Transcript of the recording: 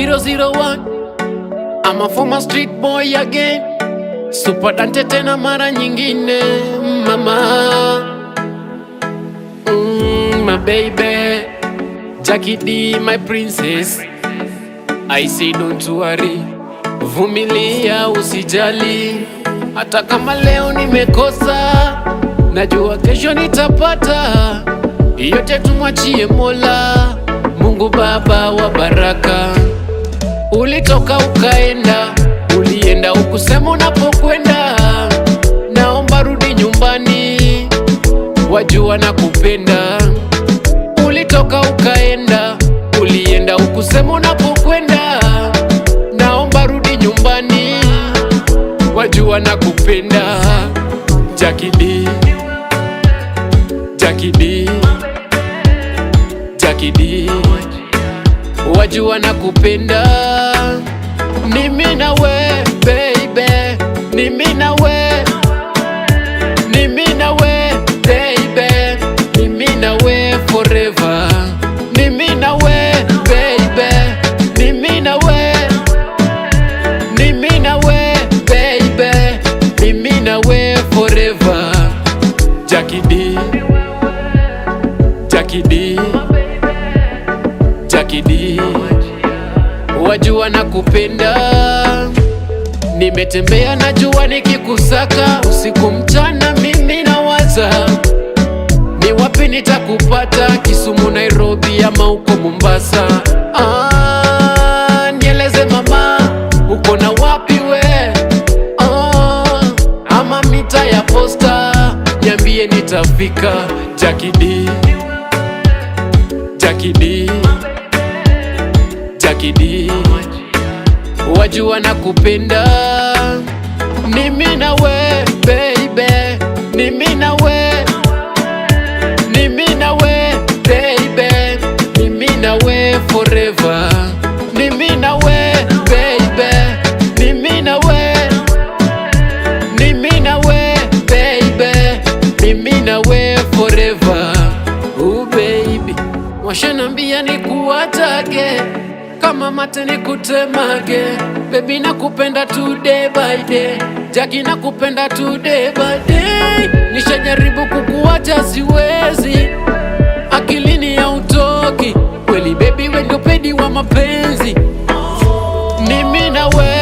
001. I'm a former street boy again. Super Dante tena mara nyingine mama. My baby Jackie D, my princess. I say don't worry, vumilia usijali. Hata kama leo nimekosa, najua kesho nitapata. Yote tumwachie Mola, Mungu Baba wa baraka. Ulitoka ukaenda, ulienda ukusema unapokwenda. Naomba rudi nyumbani, wajua nakupenda. Ulitoka ukaenda, ulienda ukusema unapokwenda. Naomba rudi nyumbani, wajua nakupenda. Jackie D, Jackie D, Jackie D, wajua nakupenda. Ni mimi na we baby, ni mimi na we, ni mimi na we baby, ni mimi na we forever. Ni mimi na we baby, ni mimi na we, ni mimi na we baby, ni mimi na we forever. Jackie D, Jackie D, Jackie D, wajua nakupenda. Nimetembea najua nikikusaka, usiku mchana mimi nawaza ni wapi nitakupata, Kisumu, Nairobi ama uko Mombasa. Nieleze mama, uko na wapi we? Ama mita ya posta, niambie nitafika. Jackie D, Jackie D, Jackie D, wajua nakupenda. Ni mimi na we baby, ni mimi na we, ni mimi na we baby, ni mimi na we forever. Ni mimi na we baby, ni mimi na we, ni mimi na we baby, ni mimi na we forever. Oh baby, washanambia nikuatage, kama mate nikutemage. Baby nakupenda today by day, Jackie nakupenda today by day. Nishajaribu kukuacha siwezi, akilini ya utoki kweli baby, we ndio pedi wa mapenzi. Ni mimi na we